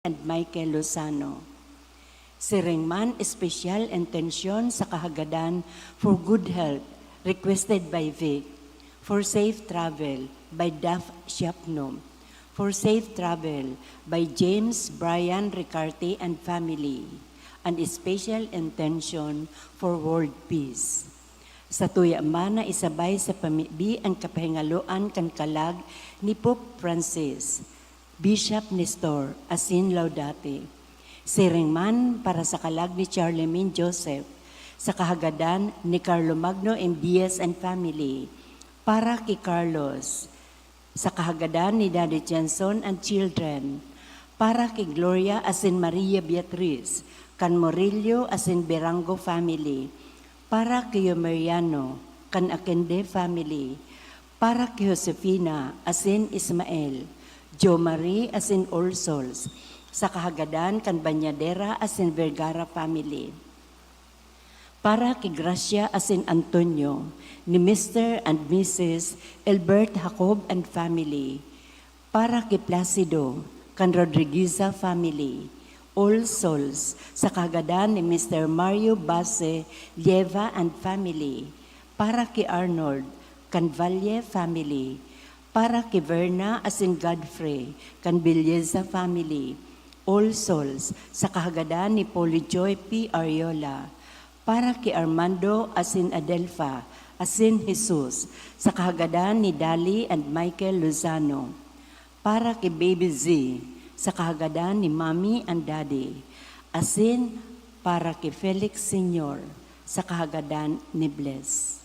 and Michael Lozano. Siringman espesyal intensyon sa kahagadan for good health, requested by Vic. For safe travel, by Duff Shapnom. For safe travel, by James Brian Ricarte and family. And special intention for world peace. Sa tuyaman na isabay sa pamibi ang kapahingaloan kan kalag ni Pope Francis, Bishop Nestor Asin Laudate. Siringman para sa kalag ni Charlemagne Joseph, sa kahagadan ni Carlo Magno M. Diaz and family, para kay Carlos, sa kahagadan ni Daddy Jenson and children, para kay Gloria Asin Maria Beatriz, kan Morillo Asin Berango family, para kay Mariano, kan Akende family, para kay Josefina Asin Ismael, Jo Marie Asin All Souls, sa kahagadan kan Banyadera Asin Vergara family. Para kay Gracia Asin Antonio, ni Mr. and Mrs. Albert Jacob and family. Para kay Placido, kan Rodrigueza family. All Souls, sa kahagadan ni Mr. Mario Base Lieva and family. Para kay Arnold, kan Valle family. Para kay Verna Asin Godfrey, kan Belleza family. All Souls, sa kahagadan ni Polly Joy P. Ariola. Para kay Armando Asin Adelfa, Asin Jesus, sa kahagadan ni Dali and Michael Lozano. Para kay Baby Z, sa kahagadan ni Mommy and Daddy. Asin para kay Felix Sr., sa kahagadan ni Bless.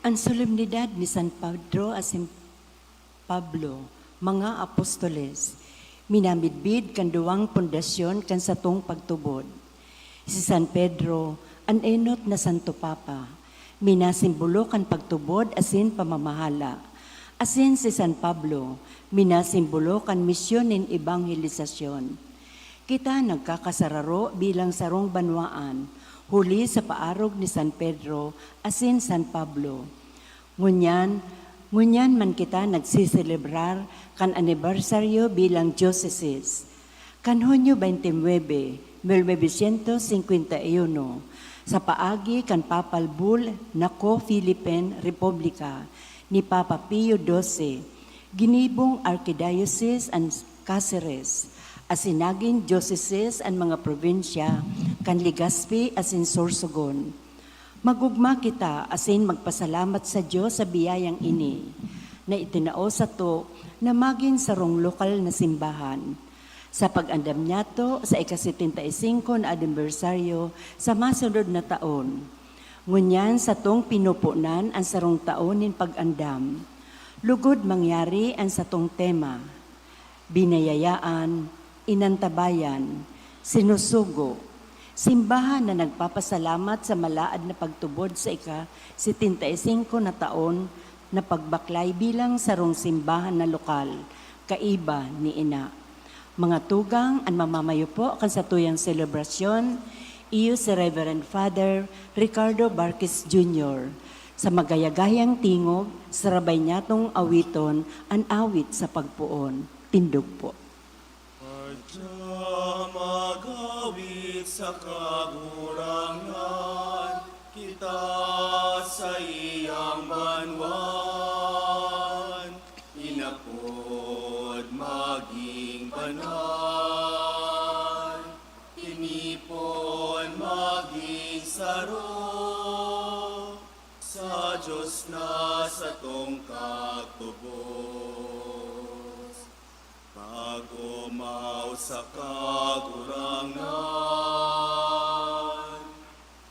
Ang solemnidad ni San Pedro Asin Pablo, mga apostoles, minamidbid kan duwang pundasyon kan satong pagtubod. Si San Pedro, an enot na Santo Papa, minasimbolo kan pagtubod asin pamamahala. Asin si San Pablo, minasimbolo kan misyon nin evangelisasyon. Kita nagkakasararo bilang sarong banwaan, huli sa paarog ni San Pedro, asin San Pablo. Ngunyan man kita nagsiselebrar kan anibersaryo bilang diocese. Kan Hunyo 29, 1951, sa paagi kan Papal Bull nako Philippine Republica ni Papa Pio XII, ginibong Archdiocese and Cáceres, asinaging dioceses ang mga probinsya kan Legazpi asin Sorsogon. Magugma kita asin magpasalamat sa Diyos sa biyayang ini na itinao sa to na maging sarong lokal na simbahan. Sa pag-andam niya to sa ika-75 na anibersaryo sa masunod na taon. Ngunyan sa tong pinupunan ang sarong taonin pag-andam. Lugod mangyari ang sa tong tema. Binayayaan, inantabayan, sinusugo, simbahan na nagpapasalamat sa malaad na pagtubod sa ika-75 na taon na pagbaklay bilang sarong simbahan na lokal, kaiba ni ina. Mga tugang ang mamamayo po kan sa tuyang selebrasyon, iyo si Reverend Father Ricardo Barquez Jr. sa magayagayang tingog sa rabay niyatong awiton ang awit sa pagpuon. Tindog po. Magawit sa kagurangan, kita sa iyang banwan, inapod maging banan, inipon maging saro, sa Diyos na sa tong katubos. Pagumaw sa kagurangan,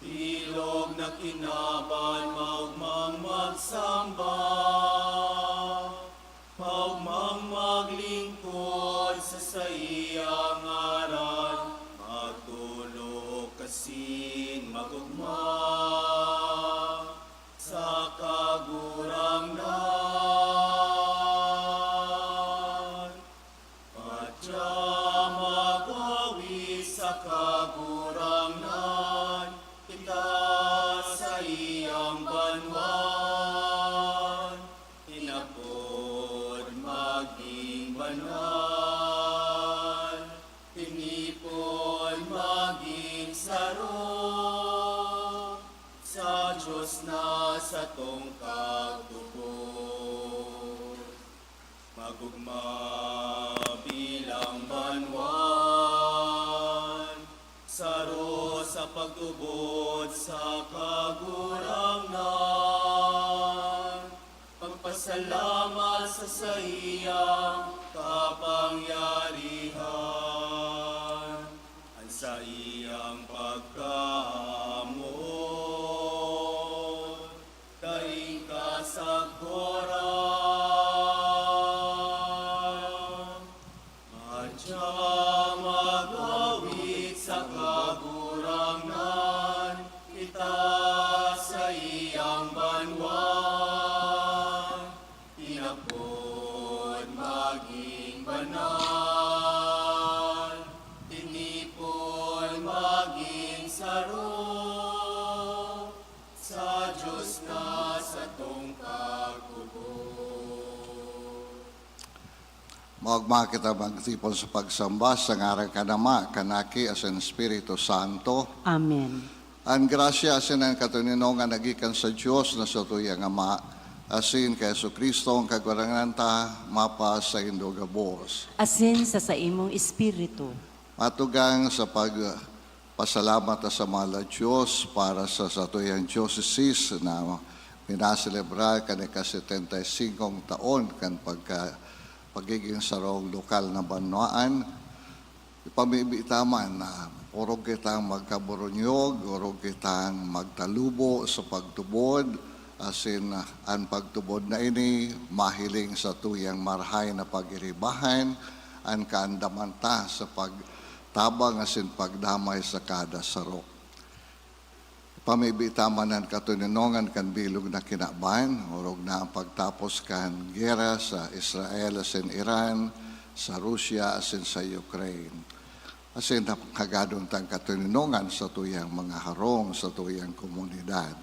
ilog na kinaban, maugmang magsamba, maugmang maglingkod sa saiyang ngaran, magtulog kasin magugma sa kagurangan. Magawit sa kagurangan, kita sa iyang banwan, inapod maging banal, tinipon maging saro, sa Diyos na sa tong katubos. Magugma bilang banwan, saro sa pagtubod sa kagurangan, pagpasalamat sa saiyang kapangyarihan, ang sa iyang pagkaamon, daing kasagboran. Magawit sa kagurangan, kita sa iyang banwan, inapod maging banal, tinipon maging saro, sa Diyos na sa tong katubos. Maugma kita magtipon sa pagsamba sa ngaran kanama, kanaki asin Espiritu Santo. Amen. Ang grasya asin ang katuninong nga nagikan sa Diyos na sa tuyang Ama, asin kay Jesucristo ang kagwarangan ta, mapa sa indogabos. Asin sa imong espiritu. Matugang sa pagpasalamat sa mala Diyos para sa tuyang diocese na minaselebrar kan ika-75 taon kan pagiging sarong lokal na banwaan. Ipamibitaman na urog kitang magkaburunyog, urog kitang magtalubo sa pagtubod, asin ang pagtubod na ini mahiling sa tuyang marhay na pagiribahan, ang kaandamanta sa pagtabang asin pagdamay sa kada sarok. Pamibitaman ng katuninongan kan bilog na kinaban, urog na ang pagtapos kan gera sa Israel asin Iran, sa Russia asin sa Ukraine. asin kagadong tang katuninungan sa tuyang mga harong sa tuyang komunidad.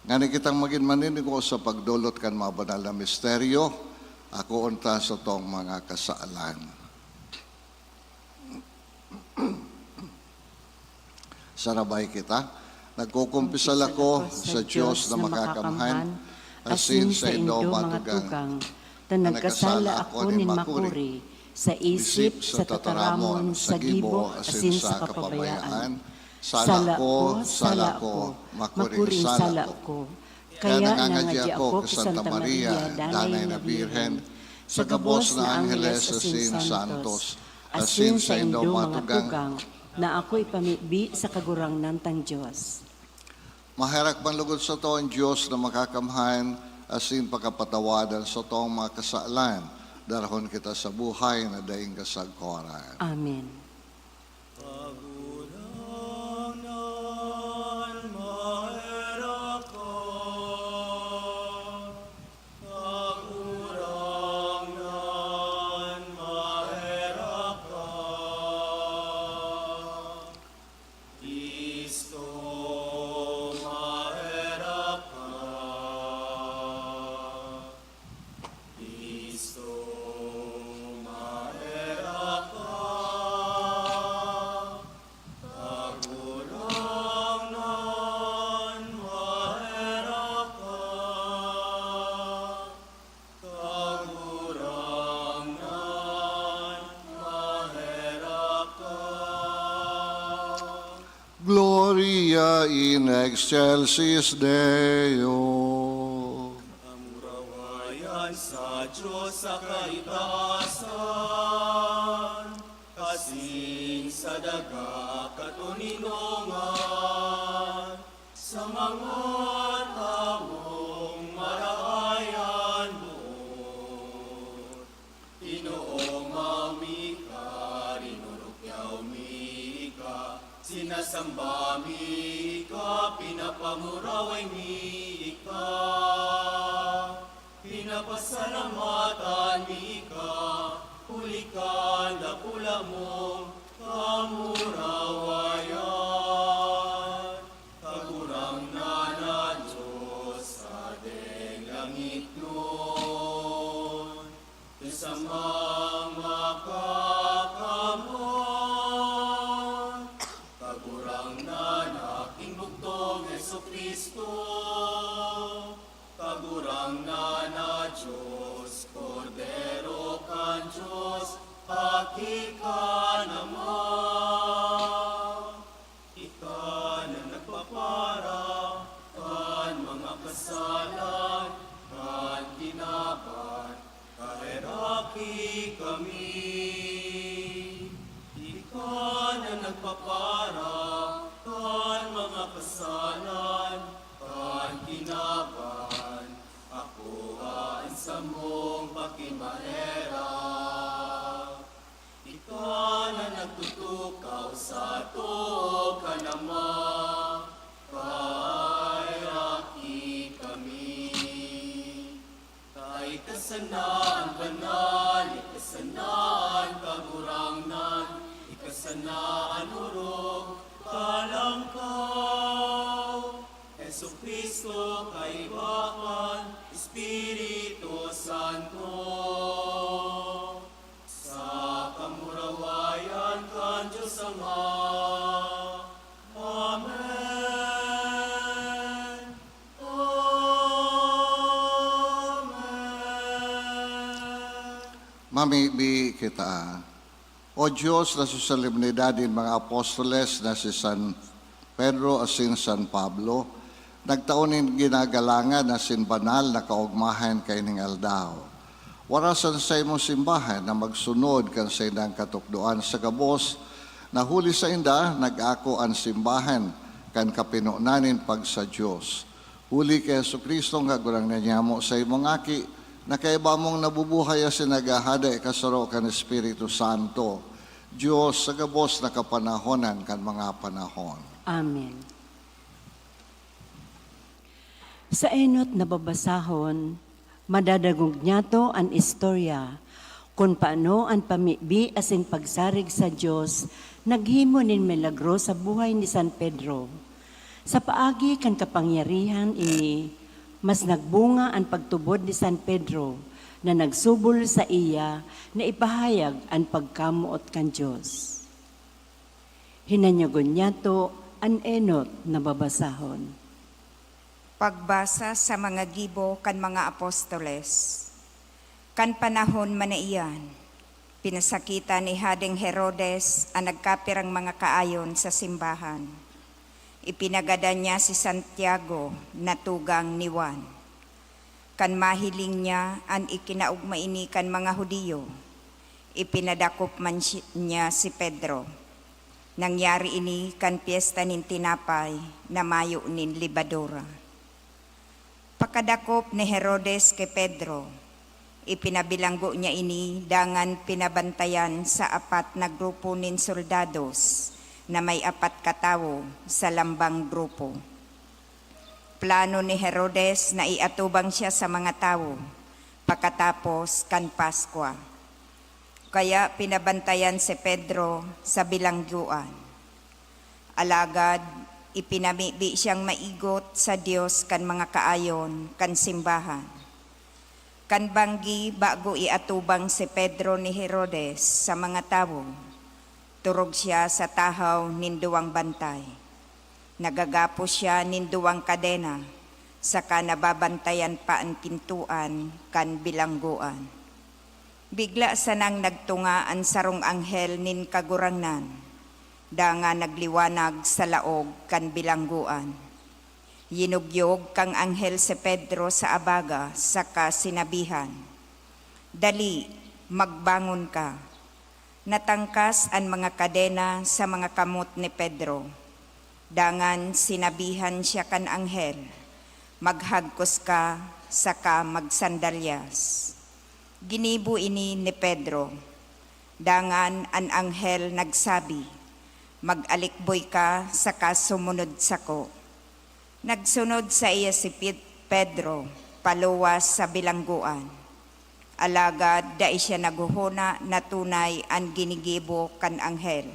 Ngani kitang maging maninigo sa pagdulot kan mga banal na misteryo, ako unta sa tong mga kasaalan. Sarabay kita, nagkukumpisal ako sa Diyos na makakamhan, asin sa indo matugang, na nagkasala ako ni makuri, sa isip, sa tataramon, sa gibo, asin sa kapabayaan, sala ko, makuring sala ko. Kaya nangadya ako sa Santa Maria, Danay na Birhen, sa gabos na Angeles, asin santos, asin sa indo matugang, na ako ipamibi sa kagurangnan tang Diyos. Maharak panlugod sa to ang Diyos na makakamhan, asin pagkapatawadan sa to ang mga kasalanan, darahon kita sa buhay na daing kasagkoran. Amen. Gloria in excelsis Deo. Amurawayan sa Diyos sa kaitaasan, kasing sa daga katuninungan, sa mga taong maraayan mo. Tinoong mamika, rinurukyaw mika, sinasamba mika, pinapamuraway mika, pinapasalamatan mika, hulikan dakula mo, kamurawayan. Kagurang na Diyos sa deng langit nun, kasamang makakamon. Kagurang na aking bugtong Jesucristo, kagurang na Diyos, Kordero kan Diyos, hakika naman. Ika na nagpapara, kan mga kasalan, kan kinaban, kaheraki kami. Ika na nagpapara, kan mga kasalan, kan kinaban, ako ay sa mong pakimaera. Ika na nagtutukaw sa to ka naman, kaheraki kami. Kay kasanaan banal, ikasanaan kagurangnan, ikasanaan urog, kalangkaw. Jesucristo kaibakan, Espiritu Santo, sa kamurawayan kan Diyos Ama. Amen. Amen. Mamibi kita. O Diyos na sa solemnidadin mga apostoles na si San Pedro asin San Pablo, nagtaunin ginagalangan na sin banal na kaugmahan kay ning aldaw. Warasan sa imong simbahan na magsunod kan sa indang katukduan sa gabos, na huli sa inda nag-ako ang simbahan kan kapinunanin pag sa Diyos. Huli kay Jesucristo nga gurang nanyamo sa imong aki, na kaiba mong nabubuhay asin nagahada kasaro kan Espiritu Santo, Diyos sa gabos na kapanahonan kan mga panahon. Amen. Sa enot na babasahon, madadagog niyato ang istorya Kung paano ang pamibi asin pagsarig sa Dios naghimo nin milagro sa buhay ni San Pedro. Sa paagi kan kapangyarihan ini, mas nagbunga ang pagtubod ni San Pedro na nagsubol sa iya na ipahayag ang pagkamuot kan Dios. Hinanyagon niya to ang enot na babasahon. Pagbasa sa mga gibo kan mga apostoles. Kan panahon manaiyan, pinasakita ni Hadeng Herodes ang nagkapirang mga kaayon sa simbahan. Ipinagada niya si Santiago na tugang ni Juan. Kan mahiling niya ang ikinaugmaini kan mga Hudiyo, ipinadakop man niya si Pedro. Nangyari ini kan piyesta nin tinapay na mayo nin libadura. Pakadakop ni Herodes kay Pedro, ipinabilanggo niya ini dangan pinabantayan sa 4 na grupo nin soldados na may 4 katawo sa lambang grupo. Plano ni Herodes na iatubang siya sa mga tao pagkatapos kan Paskwa. Kaya pinabantayan si Pedro sa bilangguan. Alagad ipinamibi siyang maigot sa Dios kan mga kaayon kan simbahan. Kan banggi bago iatubang si Pedro ni Herodes sa mga tao, turog siya sa tahaw ninduwang bantay. Nagagapo siya ninduwang kadena, saka nababantayan pa ang pintuan kan bilangguan. Bigla sanang nagtunga ang sarong anghel nin kagurangnan, danga nagliwanag sa laog kan bilangguan. Yinugyog kang anghel si Pedro sa abaga, saka sinabihan, "Dali, magbangon ka." Natangkas ang mga kadena sa mga kamot ni Pedro. Dangan sinabihan siya kan anghel, "Maghagkos ka, saka magsandalyas." Ginibo ini ni Pedro. Dangan ang anghel nagsabi, "Mag-alikboy ka, saka sumunod sako." Nagsunod sa iya si Pedro, paluwas sa bilangguan. Alagad dai siya naguhuna na tunay ang ginigibo kan anghel.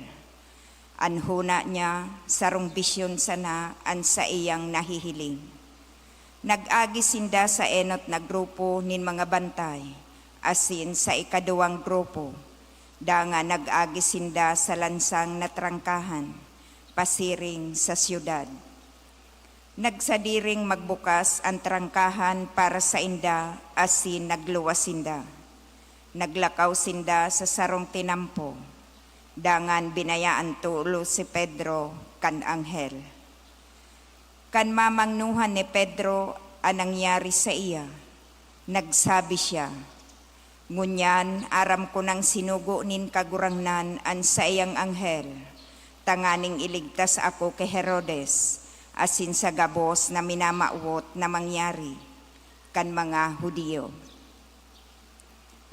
Anhuna niya sarong bisyon sana ang sa iyang nahihiling. Nag-agi sinda sa enot na grupo nin mga bantay, asin sa ikaduwang grupo, danga nag-agi sinda sa lansang na trangkahan, pasiring sa siyudad. Nagsadiring magbukas ang trangkahan para sa inda, asin nagluwas sinda. Naglakaw sinda sa sarong tinampo, dangan binayaan tulo si Pedro kan anghel. Kan mamangnuhan ni Pedro ang nangyari sa iya, nagsabi siya, "Ngunyan aram ko nang sinugo nin kagurangnan an sa iyang anghel, tanganing iligtas ako kay Herodes, asin sa gabos na minamauwot na mangyari kan mga Hudiyo."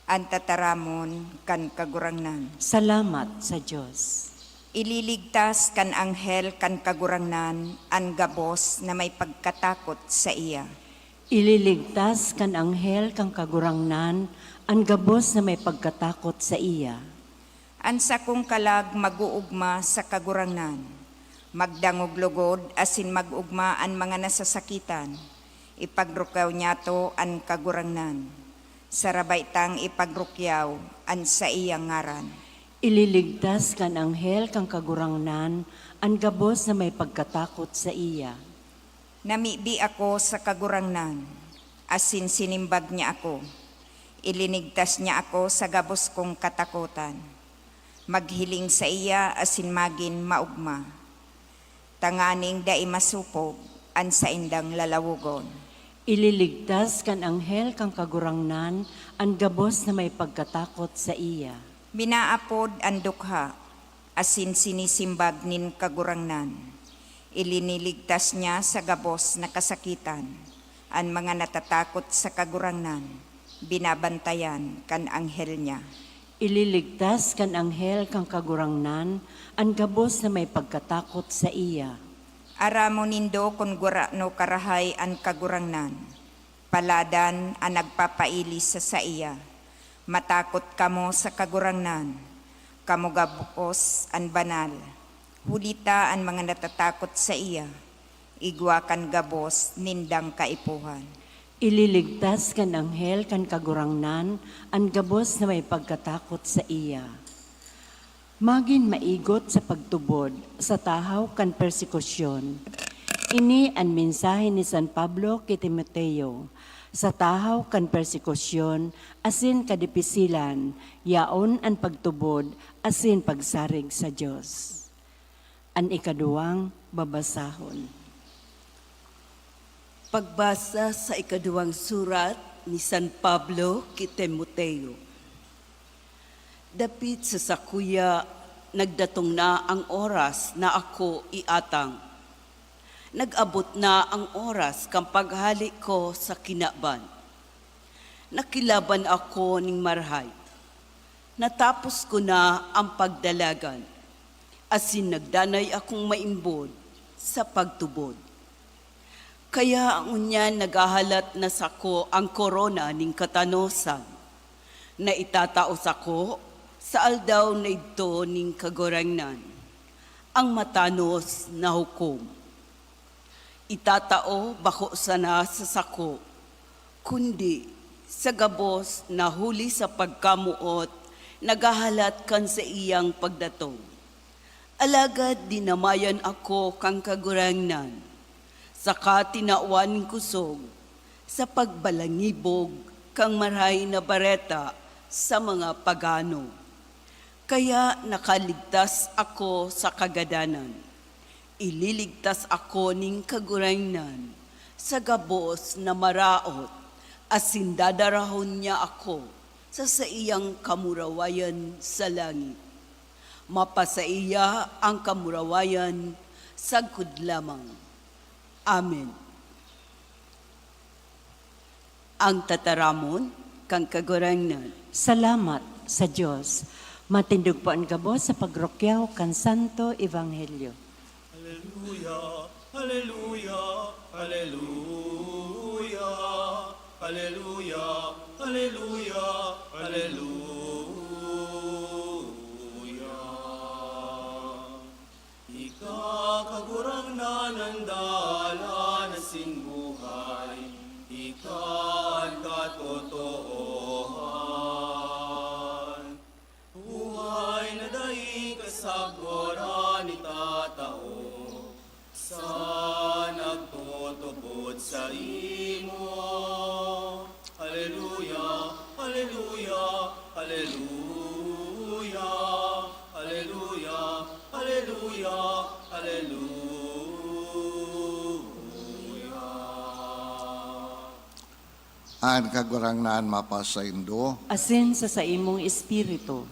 Ang tataramon kan kagurangnan. Salamat sa Diyos. Ililigtas kan anghel kan kagurangnan ang gabos na may pagkatakot sa iya. Ililigtas kan anghel kang kagurangnan ang gabos na may pagkatakot sa iya. Ansa kong kalag mag-uugma sa kagurangnan, magdangog lugod asin mag-ugma ang mga nasasakitan, ipagrukaw niya to ang kagurangnan. Sarabay tang ipagrukyaw an sa iyang ngaran. Ililigtas kan anghel kang kagurangnan ang gabos na may pagkatakot sa iya. Namibi ako sa kagurangnan, asin sinimbag niya ako. Ilinigtas niya ako sa gabos kong katakutan. Maghiling sa iya asin magin maugma. Tanganing dai masupog an sa indang lalawugon. Ililigtas kan anghel kang kagurangnan ang gabos na may pagkatakot sa iya. Minaapod ang dukha, asin sinisimbag nin kagurangnan. Iliniligtas niya sa gabos na kasakitan, ang mga natatakot sa kagurangnan, binabantayan kan anghel niya. Ililigtas kan anghel kang kagurangnan ang gabos na may pagkatakot sa iya. Aramo nindo kun gurano karahay ang kagurangnan, paladan ang nagpapailis sa iya. Matakot kamo sa kagurangnan, kamo gabos an banal. Hulita ang mga natatakot sa iya, igwakan gabos nindang kaipuhan. Ililigtas kan anghel kan kagurangnan, ang gabos na may pagkatakot sa iya. Magin maigot sa pagtubod, sa tahaw kan persekusyon. Ini ang mensahe ni San Pablo kay Timoteo, sa tahaw kan persekusyon, asin kadipisilan, yaon ang pagtubod, asin pagsarig sa Diyos. Ang ikaduwang babasahon. Pagbasa sa ikaduwang surat ni San Pablo kay Timoteo. Dapit sa sakuya, nagdatong na ang oras na ako iatang. Nag-abot na ang oras kang paghali ko sa kinaban. Nakilaban ako ning marhay. Natapos ko na ang pagdalagan. Asin nagdanay akong maimbod sa pagtubod. Kaya ang unyan nagahalat na sako ang korona ning katanosan. Na itataos ako sa aldaw na ito ning kagurangnan. Ang matanos na hukom. Itatao bako sana sa sako, kundi sa gabos na huli sa pagkamuot, nagahalat kan sa iyang pagdatong. Alagad dinamayan ako kang kagurangnan, saka tinauan kusog, sa pagbalangibog kang marhay na bareta sa mga pagano. Kaya nakaligtas ako sa kagadanan. Ililigtas ako ning kagurangnan sa gabos na maraot, asin dadarahon niya ako sa iyang kamurawayan sa langit. Mapasaiya ang kamurawayan sagud lamang. Amen. Ang tataramon kang kagurangnan. Salamat sa Diyos. Matindog po ang gabos sa pagrokyaw kan Santo Ebanghelyo. Hallelujah, hallelujah, hallelujah, hallelujah, hallelujah, hallelujah. Ikakagurangnan ang dala na sinbuhay, ika ang katotohan. Buhay na daing kasagwara ni tatao, sa nagtutubod sa imo. Hallelujah, hallelujah, hallelujah, hallelujah, hallelujah, hallelujah. Ang kagurangnan mapasaindo, Asin sa imong espiritu.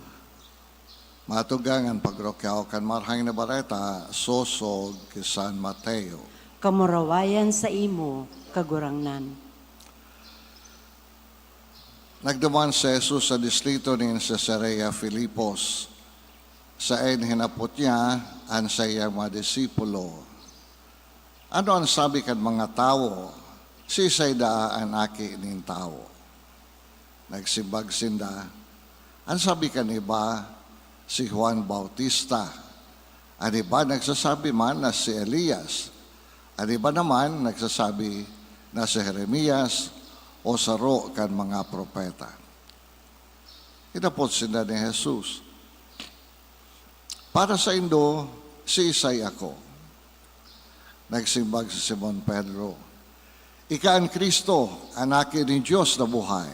matugang ang pagrokyaw kan marhang na bareta, sosog kay San Mateo. Kamurawayan sa imo, kagurangnan. Nagduman si Jesus sa distrito ni Cesarea Filipos. Sa hinapot niya ang sa iyang mga disipulo. Ano ang sabi kan mga tao? Sisay da ang aki ning tao. Nagsibag sinda. Ang sabi kan iba, si Juan Bautista. Ang iba nagsasabi man na si Elias. Ang iba naman nagsasabi na si Jeremias o saro kan mga propeta. Inapot sila ni Jesus. Para sa Indo, si Isay ako. Nagsimbag si Simon Pedro. Ika ang Kristo, anak ni Diyos na buhay.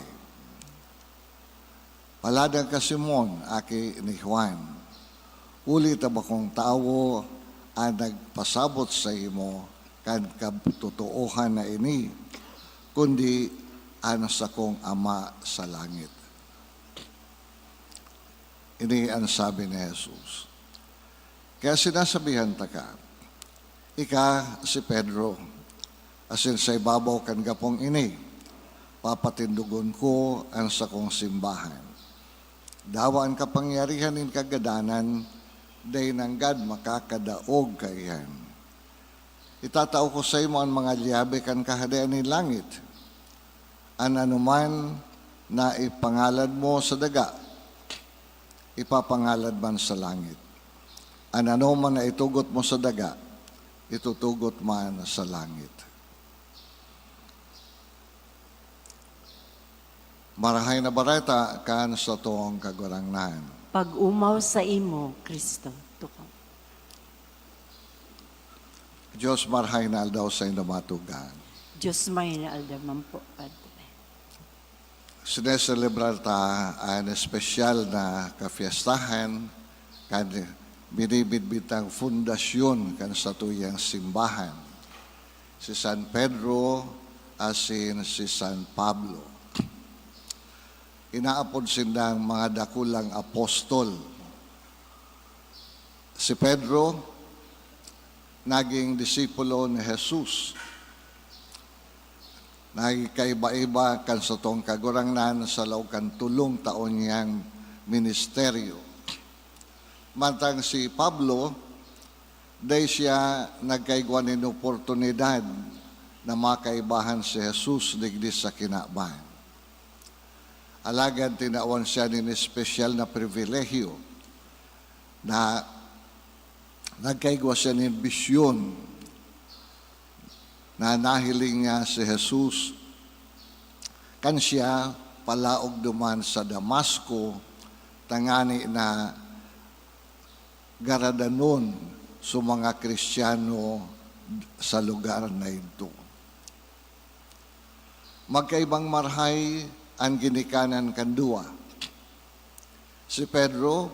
Paladang ka Simon, aki ni Juan. Ulit ba kong tao ang nagpasabot sa imo kan kabutotoohan na ini, kundi ang sa kong Ama sa langit. Ini ang sabi ni Jesus. Kaya sinasabihan ta ka, ika si Pedro, asin sa ibabaw kan gapong ini, papatindugon ko ang sa kong simbahan. Dawaan kapangyarihan in kagadanan, day nanggad makakadaog kayan. Itatao ko sa imo ang mga liyabe kan kahadaan ni langit. An anuman na ipangalan mo sa daga, ipapangalan man sa langit. Ano man na itugot mo sa daga, itutugot man sa langit. Marahay na bareta kan sa tuong kagurangnan. Pag-umaw sa imo, Kristo. Tukaw. Diyos marahay na aldaw sa indamatugan. Diyos may na aldaman po, Padre. Sineselebrar ta ang espesyal na kafiestahan kan binibitbitang fundasyon kan sa tuyang simbahan. Si San Pedro asin si San Pablo. Inaapod sindang mga dakulang apostol. Si Pedro, naging disipulo ni Jesus. Nagkaiba-iba kan sa tong kagurangnan sa loob kan tulong taon niyang ministeryo. Mantang si Pablo, day siya nagkaigwan ng oportunidad na makaibahan si Jesus digdi sa kinaban. Alagad tinawan siya ng espesyal na privilehyo na nagkaigwa siya ng bisyon na nahiling niya si Jesus kan siya palaog duman sa Damasco tangani na garadanon sa mga Kristiyano sa lugar na ito. Magkaibang marhay ang ginikanan kandua. Si Pedro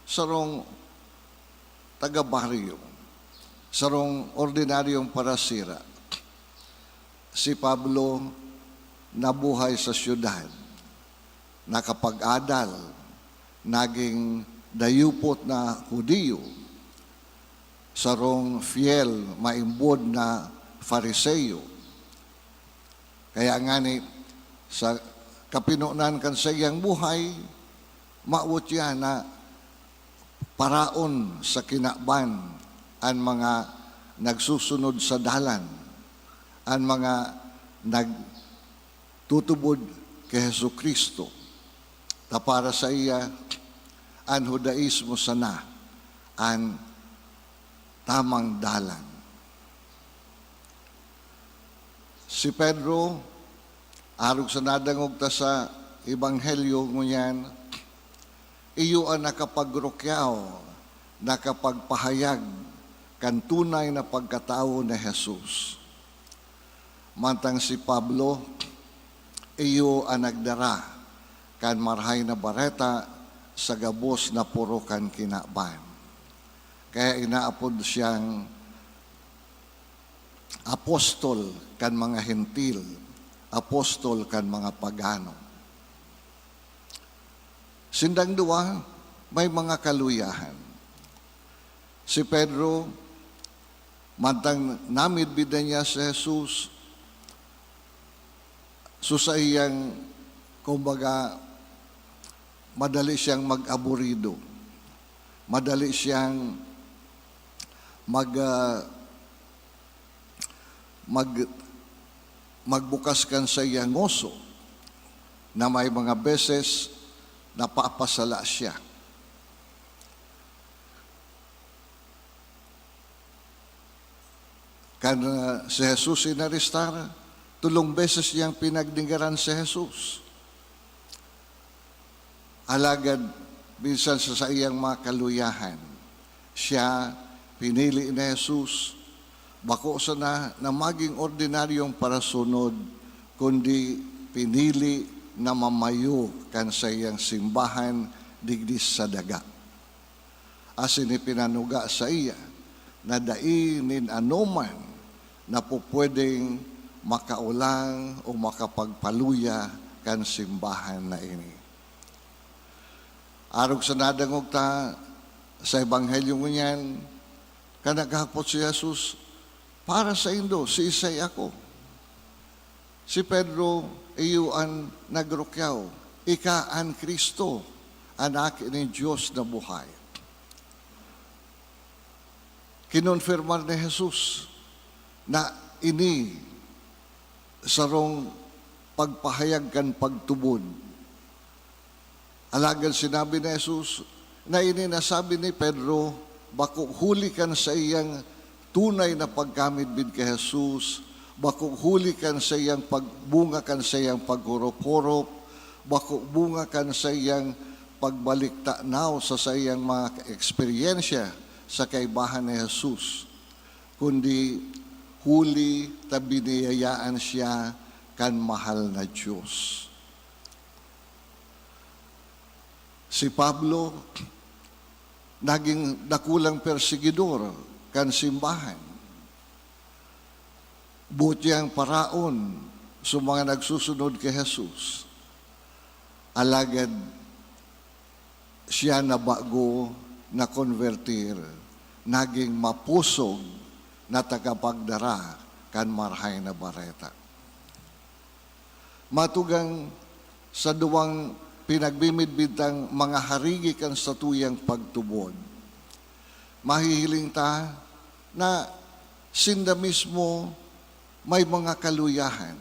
sarong taga-baryo, sarong ordinaryong parasira. Si Pablo nabuhay sa syudad, nakapag-adal, naging dayupot na Hudiyo, sarong fiel, maimbod na Fariseo. Kaya nga ni, sa kapinunan kan sa iyang buhay, maawot yan na paraon sa kinakban ang mga nagsusunod sa dalan, ang mga nagtutubod kay Hesus Kristo. Ta para sa iya, ang Judaismo sana, ang tamang dalan. Si Pedro, arog sa nadangog ta sa Ebanghelyo ngunyan, iyo ang nakapagrokyaw, nakapagpahayag kan tunay na pagkatao ni Jesus. Mantang si Pablo, iyo ang nagdara kan marhay na bareta sa gabos na puro kan kinaban. Kaya inaapod siyang apostol kan mga hentil, apostol kan mga pagano. Sindang duwa, may mga kaluyahan. Si Pedro, mantang namidbida niya si Jesus, susayang, kumbaga, madali siyang mag-aburido. Madali siyang magbukas kan sa iyang ngoso na may mga beses napapasala siya. Kan si Jesus inaristar, 3 beses niyang pinagdinggaran si Jesus. Alagad, minsan sa iyang mga kaluyahan, siya pinili ni Jesus, bako sa na maging ordinaryong parasunod, kundi pinili na mamayo kan sa iyang simbahan digdis sa daga. Asin ipinanuga sa iya, na dainin anuman na pupwedeng makaulang o makapagpaluya kan simbahan na ini. Arog sa nadangog ta sa Ebanghelyo ngunyan, kanagahapot si Jesus, para sa indo, si Isay ako. Si Pedro, iyo ang nagrukyaw, ika ang Kristo, anak ni Diyos na buhay. Kinonfirmar ni Jesus na ini sarong pagpahayag kan pagtubod. Alagad sinabi ni Jesus, na nasabi ni Pedro, bako huli kan sa iyang tunay na pagkamit bid kay Jesus, bako huli kan sa iyang pagbunga kan sa iyang paghurop-hurop, bako bunga kan sa iyang pagbalik tanaw sa iyang mga eksperyensya sa kaibahan ni Jesus, kundi huli biniyayaan siya kan mahal na Diyos. Si Pablo, naging dakulang persigidor kan simbahan. Buti ang paraon sa mga nagsusunod kay Jesus. Alagad siya na bago na konvertir, naging mapusog na tagapagdara kan marhay na bareta. Matugang sa duwang pinagbimidbidang mga harigi kan sa tuyang pagtubod. Mahihiling ta na sinda mismo may mga kaluyahan.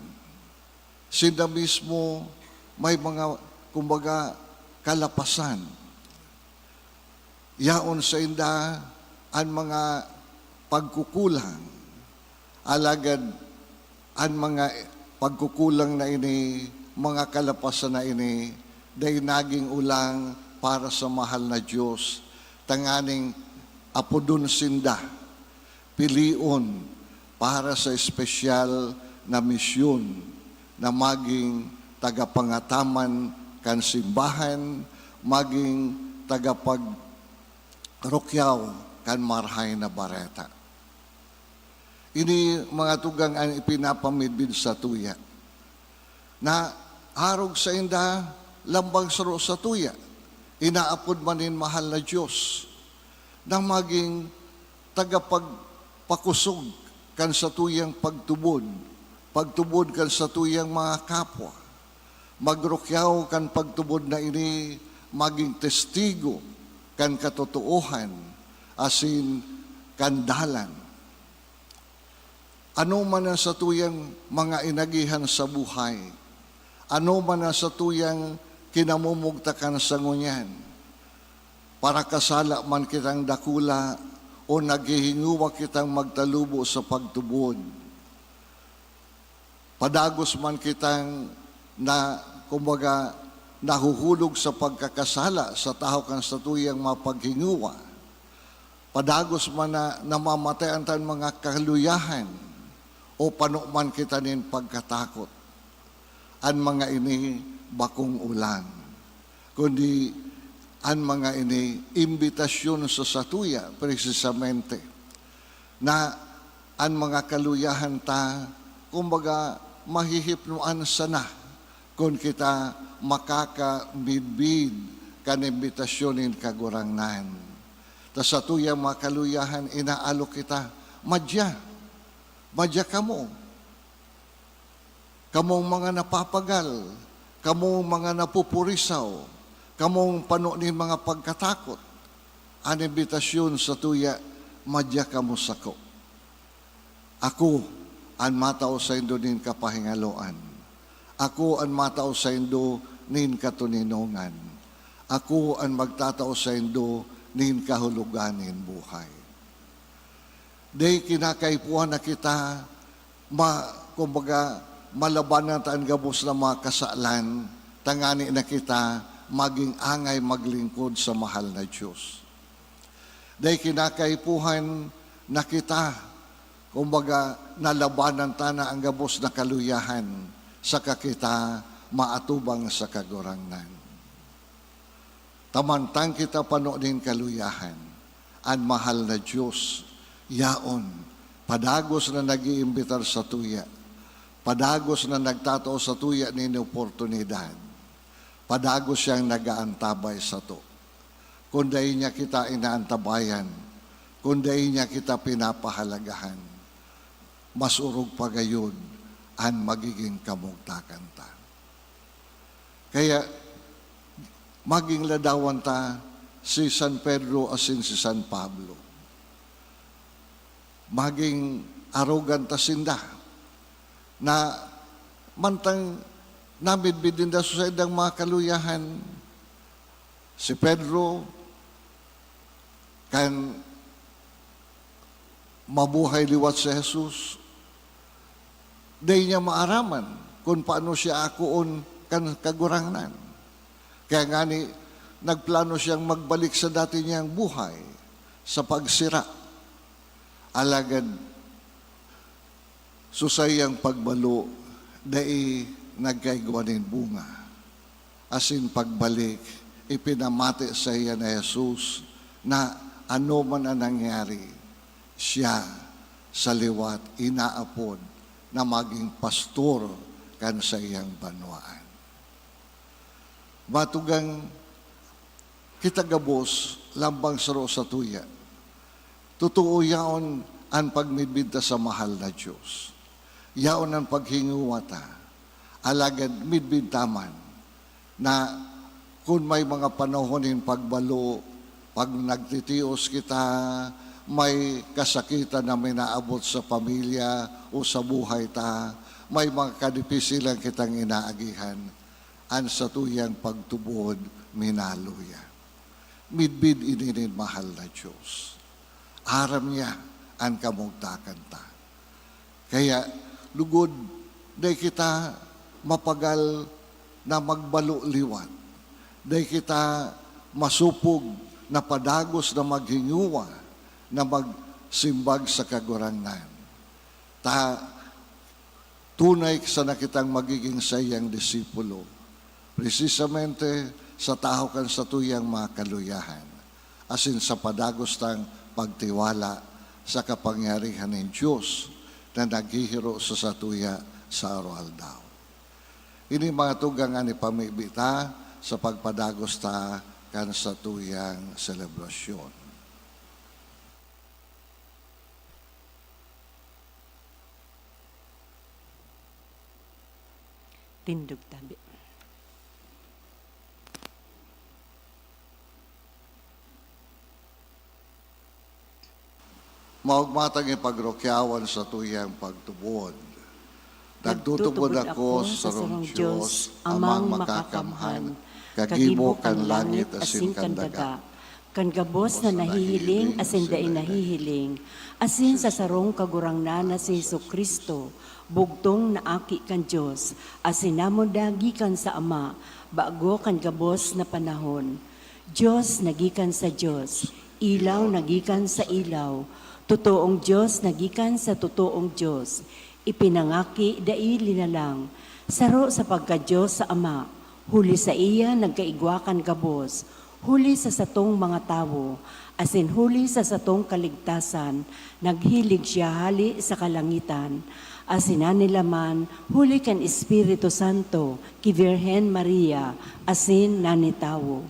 Sinda mismo may mga, kumbaga, kalapasan. Yaon sa inda ang mga pagkukulang. Alagad ang mga pagkukulang na ini, mga kalapasan na ini, dahil naging ulang para sa mahal na Diyos, tanganing apodun sinda, pilion para sa espesyal na misyon na maging tagapangataman kan simbahan, maging tagapagrokyaw kan marhay na bareta. Ini mga tugang ang ipinapamidbid sa tuya, na harog sa inda, lambang saro sa tuya, inaapod manin mahal na Diyos, nang maging tagapagpakusog kan sa tuyang pagtubod kan sa tuyang mga kapwa, magrokyaw kan pagtubod na ini, maging testigo kan katotoohan, asin kandalan. Ano man ang sa tuyang mga inagihan sa buhay, ano man ang sa tuyang kinamumugtakan sa ngunyan, para kasala man kitang dakula o naghihinguwa kitang magtalubo sa pagtubod. Padagos man kitang na, kumbaga, nahuhulog sa pagkakasala sa tao kan sa tuyang mapaghinguwa. Padagos man na namamatay ang tan mga kaluyahan o panuman kita nin pagkatakot. Ang mga ini bakong ulan, kundi ang mga ini imbitasyon sa satuya, precisamente, na ang mga kaluyahan ta, kumbaga, mahihipnuan sana kung kita makakabidbid kan imbitasyonin kagurangnan. Ta sa tuya mga kaluyahan, inaalok kita, madya kamo. Kamong mga napapagal, kamong mga napupurisaw, kamong panunin mga pagkatakot, ang imbitasyon sa tuya, madya kamo sako. Ako, ang matao sa indo nin kapahingaloan. Ako ang matao sa indo nin katuninongan. Ako ang magtatao sa indo nin kahuluganin buhay. Day kinakaipuan na kita, kumbaga, malabanan taan gabos na mga kasalan, tangani na kita maging angay maglingkod sa mahal na Diyos. Dahil kinakaipuhan na kita, kumbaga, nalabanan tana ang gabos na kaluyahan, saka kita maatubang sa kagurangnan. Tamantang kita panunin kaluyahan, ang mahal na Diyos, yaon, padagos na nag-iimbitar sa tuya, padagos na nagtatao sa tuya ni oportunidad. Padagos siyang nagaantabay sa to. Kunday niya kita inaantabayan, kunday niya kita pinapahalagahan, masurog pa gayon ang magiging kamugtakan ta. Kaya, maging ladawan ta si San Pedro asin si San Pablo. Maging arrogant ta sinda, na mantang Namidbidin da sa idang mga kaluyahan. Si Pedro, kan mabuhay liwat si Jesus, di niya maaraman kung paano siya akuon kan kagurangnan. Kaya nga ni, nagplano siyang magbalik sa dati niyang buhay sa pagsira. Alagad, susayang pagbalo, dai nagkaigwanin bunga. Asin pagbalik, ipinamati sa iya na Jesus na ano man ang nangyari, siya sa liwat inaapod na maging pastor kan sa iyang banwaan. Batugang kita gabos lambang saro sa tuya. Totoo yaon ang pagmidbidta sa mahal na Diyos. Yaon ang paghinguwata. Alagad midbidtaman na kung may mga panahonin pagbalo, pag nagtitios kita, may kasakitan na may naabot sa pamilya o sa buhay ta, may mga kadipisilan kitang inaagihan, an sa tuyang pagtubod minaluya. Midbid ininin mahal na Diyos. Aram niya ang kamugtakan ta. Kaya lugod, day kita mapagal na magbalo liwat. Day kita masupog na padagos na maghinguwa na magsimbag sa kagurangnan. Ta tunay sa nakitang magiging sayang disipulo. Precisamente sa tao kan sa tuyang mga kaluyahan. Asin sa padagos tang pagtiwala sa kapangyarihan ng Diyos na naghihiro sa satuya sa araw-aldaw. Ini mga tugang ni pamibita sa pagpadagos ta kan sa tuyang selebrasyon. Tindog tabi. Maugmatang ipagrokyawan sa tuyang pagtubod. Nagtutubod ako sa sarong Diyos, amang makakamhan, kagibo kan langit asin kan daga, kan gabos na nahihiling asin dain nahihiling, asin sa sarong kagurangnan na si Jesucristo, bugtong na aki kan Diyos, asin namon dagikan sa Ama, bago kan gabos na panahon. Diyos nagikan sa Diyos, ilaw nagikan sa ilaw, totoong Diyos nagikan sa totoong Diyos, ipinangaki daili na lang, saro sa pagka-Diyos sa Ama, huli sa iya nagkaigwakan gabos, huli sa satong mga tawo, asin huli sa satong kaligtasan, naghilig siya hali sa kalangitan, asin nila man, huli kan Espiritu Santo, ki Virhen Maria, asin nanitawo.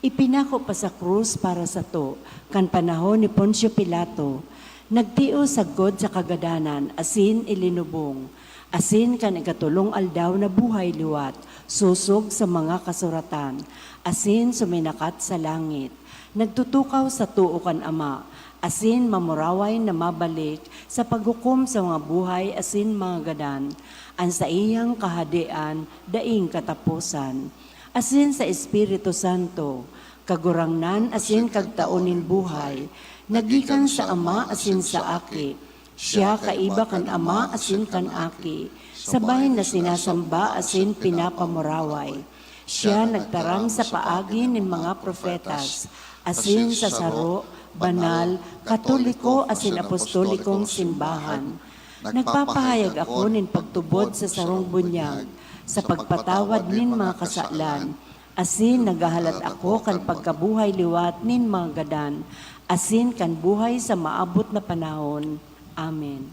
Ipinako pa sa krus para sa to, kan panahon ni Poncio Pilato, nagtio sagod sa kagadanan, asin ilinubong, asin kan igatulong aldaw na buhay liwat, susog sa mga kasuratan, asin suminakat sa langit, nagtutukaw sa tuo kan Ama, asin mamuraway na mabalik sa paghukom sa mga buhay asin mga gadan, ang sa iyang kahadian daing katapusan, asin sa Espiritu Santo, kagurangnan asin kagtaonin buhay, nagikan sa Ama asin sa Aki, siya kaiba kan Ama asin kan Aki, sabay na sinasamba asin pinapamuraway. Siya nagtarang sa paagi ng mga profetas, asin sa saro, banal, katoliko asin apostolikong simbahan. Nagpapahayag ako nin pagtubod sa sarong bunyag, sa pagpatawad nin mga kasalan, asin nagahalat ako kan pagkabuhay liwat nin mga gadan, asin kan buhay sa maabot na panahon. Amen.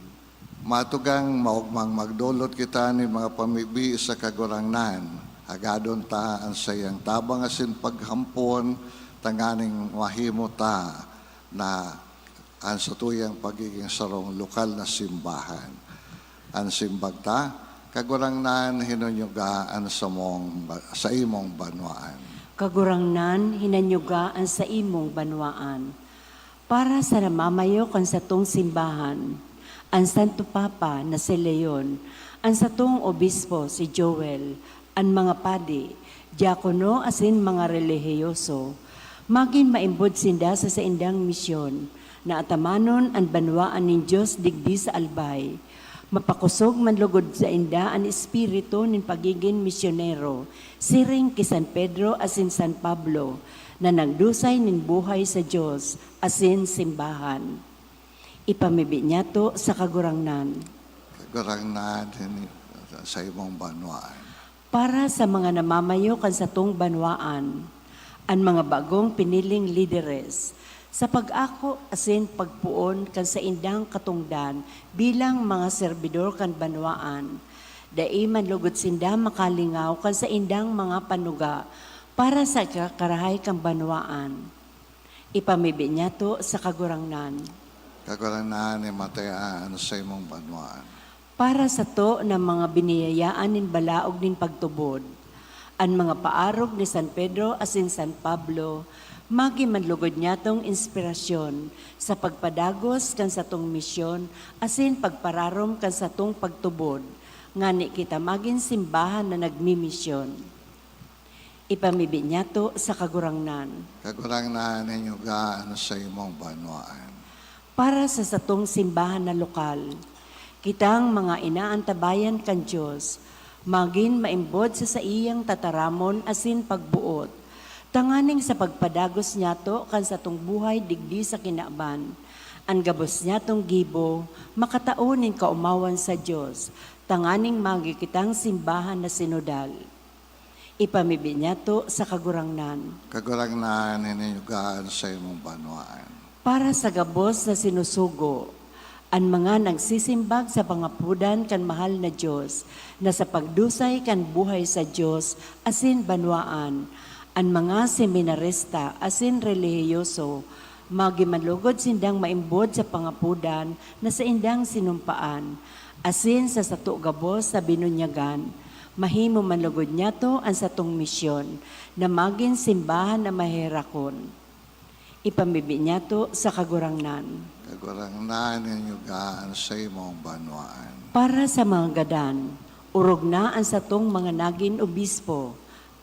Matugang maugmang magdolot kita ni mga pamibi sa kagurangnan. Agadon ta ang sayang tabang asin paghampon, tanganing mahimo ta na ang satuyang pagiging sarong lokal na simbahan. Ang simbag ta, kagurangnan hinunyugaan sa imong banwaan. Kagurangnan hinanyugaan sa imong banwaan. Para sa namamayo kan sa tong simbahan, ang Santo Papa na si Leon, ang satong obispo si Joel, An mga padi, diakono asin mga relihiyoso, maging maimbod sinda sa saindang misyon, na atamanon ang banwaan ng Diyos digdi sa albay, mapakusog manlugod sa inda ang espiritu ng pagiging misyonero, siring ki San Pedro asin San Pablo, na nagdusay nin buhay sa Diyos asin simbahan. Ipamibi niya to sa kagurangnan. Kagurangnan sa imong banwaan. Para sa mga namamayo kan sa tong banwaan, ang mga bagong piniling lideres, sa pag-ako asin pagpuon kan sa indang katungdan bilang mga serbidor kan banwaan, dai manlugod sinda makalingaw kan sa indang mga panuga para sa karahay kan banwaan. Ipamibi niya to sa kagurangnan. Kagurangnan matayaan sa imong banwaan. Para sa to ng mga biniyayaan nin balaog nin pagtubod, ang mga paarog ni San Pedro asin San Pablo, magi manlugod niya tong inspirasyon sa pagpadagos kan sa tong misyon asin pagpararom kan sa tong pagtubod, ngani kita maging simbahan na nagmimisyon. Ipamibi niya to sa kagurangnan. Kagurangnan ninyo gaan sa imong banwaan. Para sa satong simbahan na lokal, kitang mga inaantabayan kan Diyos, maging maimbod sa iyang tataramon asin pagbuot, tanganing sa pagpadagos niya to kan sa tong buhay digdi sa kinaban, ang gabos niya tong gibo, makataunin kaumawan sa Diyos, tanganing magi kitang simbahan na sinodal. Ipamibi niya to sa kagurangnan. Kagurangnan ninyo gaan sa imong banwaan. Para sa gabos na sinusugo, ang mga nagsisimbag sa pangapudan kan mahal na Diyos, na sa pagdusay kan buhay sa Diyos, asin banwaan, ang mga seminarista, asin relihiyoso, magimanlugod sindang maimbod sa pangapudan na sa indang sinumpaan, asin sa sato gabos sa binunyagan, mahimo manlugod niya to ang satong misyon, na maging simbahan na mahirakon. Ipamibi niya to sa kagurangnan. Kagurangnan ninyo gaan sa imong banwaan. Para sa mga gadan, urog na ang satong mga naging obispo,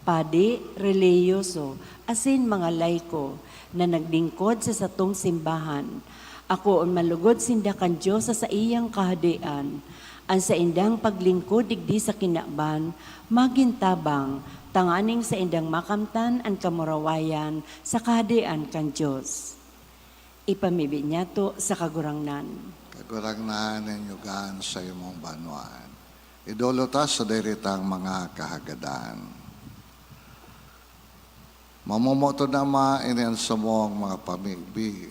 padi, relihiyoso, asin mga laiko, na nagdingkod sa satong simbahan. Ako ang malugod sinda kan Diyos sa iyang kahadian, ang sa indang paglingkod digdi sa kinaban, magintabang, tanganing sa indang makamtan ang kamurawayan sa kahadian kan Diyos. Ipamibi niya to sa kagurangnan. Kagurangnan ninyo gaan sa imong banwaan. Idulutas sa diritang mga kahagadan. Mamumoto na mainin sa mong mga pamigbi.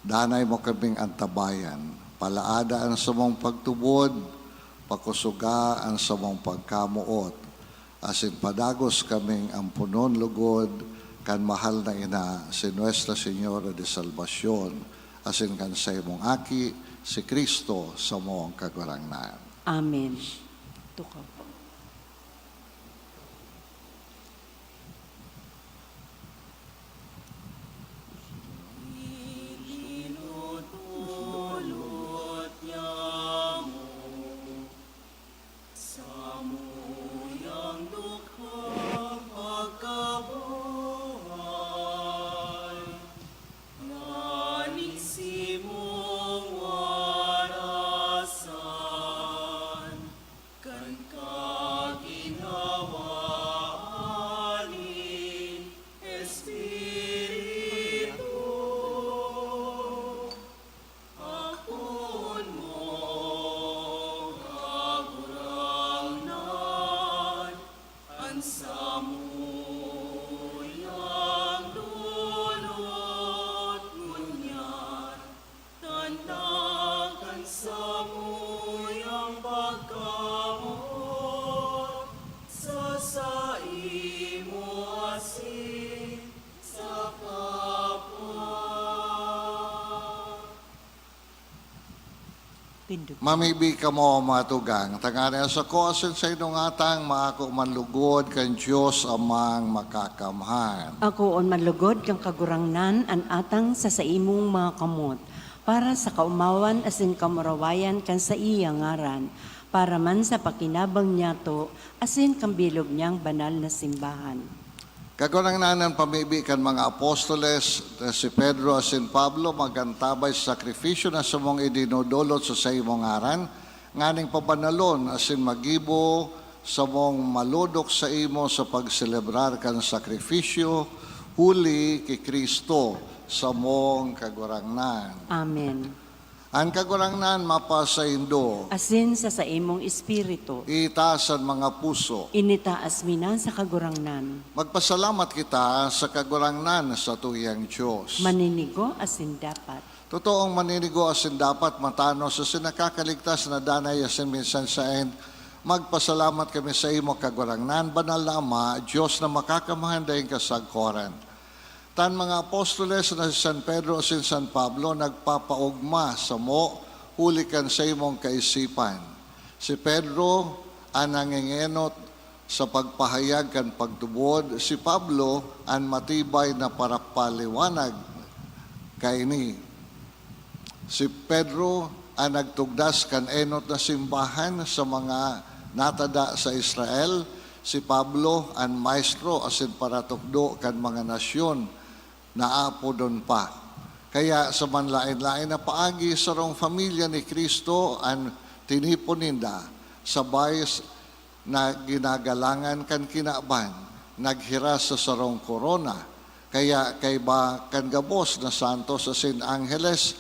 Danay mo kaming antabayan. Palaadaan sa mong pagtubod. Pakusugaan sa mong pagkamuot. Asin padagos kaming ampunon lugod kan mahal na ina si Nuestra Señora de Salvacion, asin kan sa imong aki si Kristo sa mong kagurangnan. Amen. Tukaw. Inutulot niya mo sa muyang dukhang pagkabuhay, nganisi mong warasan, kan kaginhawaanin, Espiritu. Akon mo kagurangnan, ang samuyang dulot ngunyan, tanakan samuyang pagkamot, sa imo asin sa kapwa. Pindot. Mamibi ka mo matugang, tanganin sa ko asin sa inungatang maako manlugod kan Diyos amang makakamhan. Ako on manlugod kang kagurangnan an atang sa imong mga kamot, para sa kaumawan asin kamurawayan kan sa iyang ngaran, para man sa pakinabang niya to, asin kambilog niyang banal na simbahan. Kagunangnanan pamibi kan mga apostoles si Pedro asin Pablo magantabay sa sakripisyo na sumong idinudulot sa imong ngaran, nganing pabanalon asin magibo sa mong maludok sa imo sa pagselebrar kan sakripisyo, huli kay Kristo sa mong kagurangnan. Amen. Ang kagurangnan mapasa indo, Asin sa imong espiritu, itasan mga puso. initaas minan sa kagurangnan, Magpasalamat kita sa kagurangnan sa tuyang Diyos. maninigo asin dapat. Totoong maninigo asin dapat matano sa sinakakaligtas na danay asin minsan sa end. Magpasalamat kami sa imo kagurangnan, banal na Ama, Diyos na makakamahan dahil kasagkoran. Tan mga apostoles na si San Pedro asin San Pablo nagpapaugma sa mo, hulikan sa imong kaisipan. Si Pedro ang nangingenot sa pagpahayag kan pagtubod, si Pablo ang matibay na parapaliwanag kaini. Si Pedro ang nagtugdas kan enot na simbahan sa mga natada sa Israel. Si Pablo ang maestro asin paratukdo kan mga nasyon na apo doon pa. Kaya sa manlain-lain na paagi sa rong familia ni Kristo ang tinipon ninda sa bayis na ginagalangan kan kinaban, naghiras sa sarong korona. Kaya kay ba kan gabos na santos asin angeles,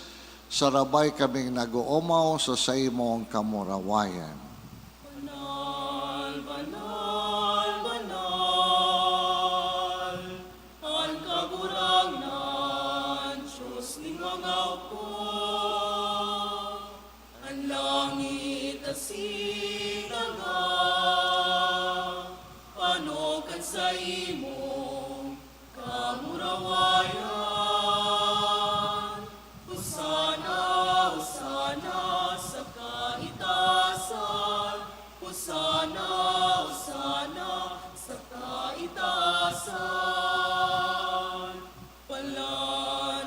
sarabay kaming nag-uumaw sa imong kamurawayan. Banal, banal, banal, ang kagurangnan, Diyos ning mga upo, ang langit at sinaga, panokan sa imong kamurawayan. Hosana, Hosana sa kaitasan, Hosana, Hosana sa kaitasan.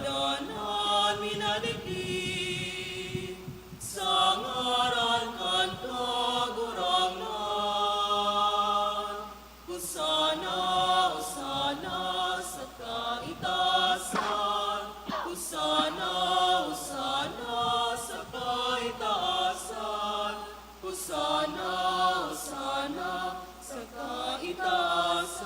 Paladanan minadiki sa ngaran kan kagurangnan. Hosana, Hosana sa kaitasan, Hosana, Hosana sa kaitasan, Hosana, Hosana sa kaitasan.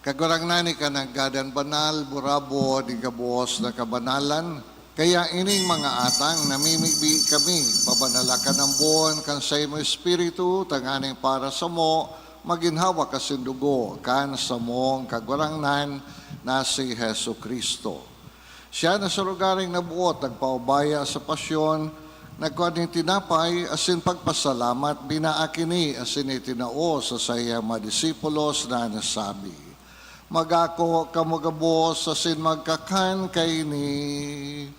Kagurangnan ni kanagadan banal, burabo, di kabos na kabanalan. Kaya ining mga atang namimigbi kami, pabanala ka ng buwan kan sa imo espiritu, tanganing para sa mo, maginhawa ka sindugo, kan sa mong kagurangnan na si Hesu Kristo. Siya na sa lugaring nabuot, nagpaubaya sa pasyon, nagkuhan ng tinapay, asin pagpasalamat, binaakini, asin itinao sa sayang mga disipulos na nasabi, magako kamugabos asin magkakan kaini.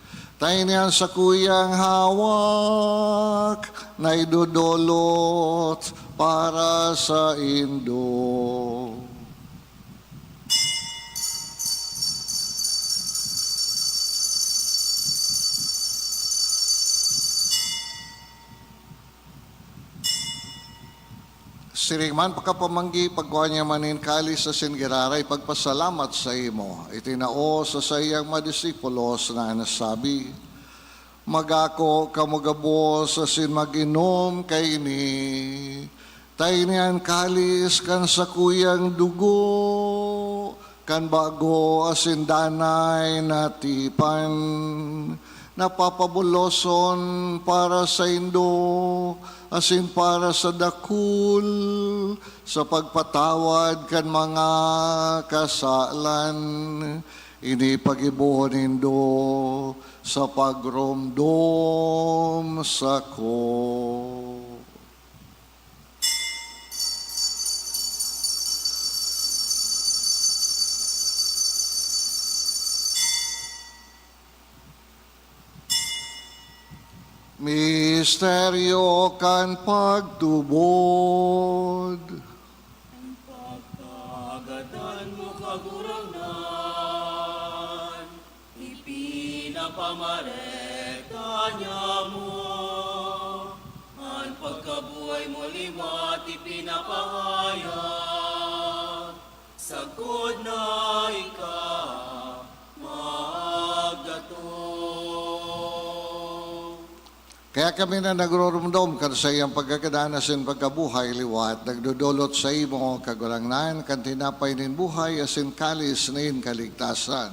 Tayo niyan sa kuyang hawak na idudulot para sa Indo. Siringman pagkapamanggi, pagkuha niya manin kali sa singiraray, pagpasalamat sa imo. Itinao sa sayang madisipulos na nasabi, magako kamugabos asin maginom kaini. Tayo niyan kalis kan sa kuyang dugo, kan bago asin danay natipan, napapabuloson para sa Indo, asin para sa dakul, sa pagpatawad kan mga kasalan, ini pagibuhon Indo sa pagromdom sa ko. Misteryo kan pagtubod. Pagkagadan mo kagurangnan, ipinapamareta kanya mo. Ang pagkabuhay mo liwat ipinapahayag. Sagod na ikaw magdatong. Kaya kami na nagrorumdom kan sa iyang pagkakadanas in pagkabuhay liwat, nagdudulot sa imo kagulangnan, kan tinapay nin buhay, asin kalis nin kaligtasan.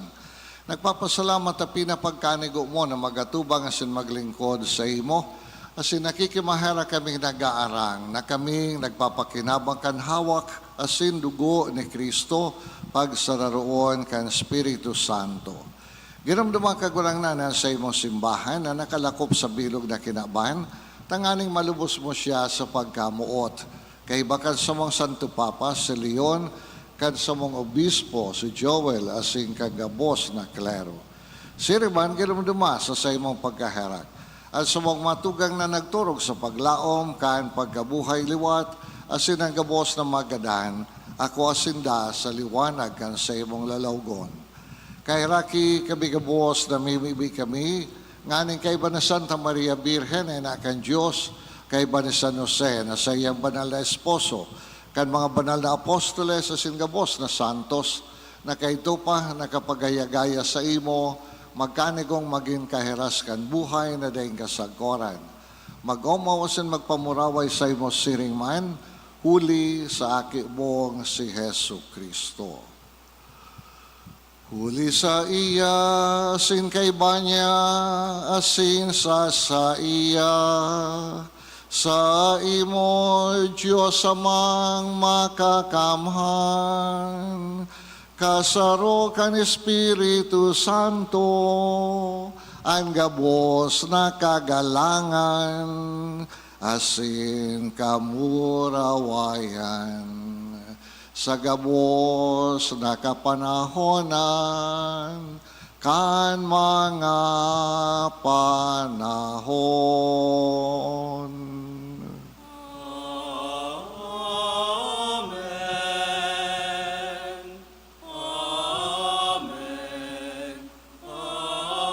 Nagpapasalamat at pinapagkanigo mo na magatubang asin maglingkod sa imo, asin nakikimahara kaming nag-aarang, na kaming nagpapakinabang kan hawak, asin dugo ni Kristo, pagsararoon kan Espiritu Santo. Giramdaman kagulang na sa imong simbahan na nakalakop sa bilog na kinaban, tanganing malubos mo siya sa pagkamuot. Kay bakan sa mong Santo Papa, si Leon, kan sa mong obispo, si Joel, asing kagabos na klero. Siriman, giramdama sa imong pagkaherak. At sa mong matugang na nagturog sa paglaom, kan pagkabuhay liwat, asin ang gabos na magadan, ako asinda sa liwanag kan sa imong lalawgon. Kay Raki kabigabos na mimibi kami, nganing kay ba na Santa Maria Birhen ay nakan Diyos, kay ba ni San Jose na sa iyang banal na esposo, kan mga banal na apostoles sa singabos na santos, na kay pa nakapagayagaya sa imo, magkanigong maging kahiras kan buhay na daing kasagkoran. Mag-umawasin magpamuraway sa imo siring man, huli sa aki mong si Hesu Kristo. Huli sa iya, asin kay banya, asin sa iya. Sa imo, Diyos amang makakamhan, kasaro kan Espiritu Santo, ang gabos na kagalangan, asin kamurawayan. Sa gabos na kapanahonan, kan mga panahon. Amen. Amen.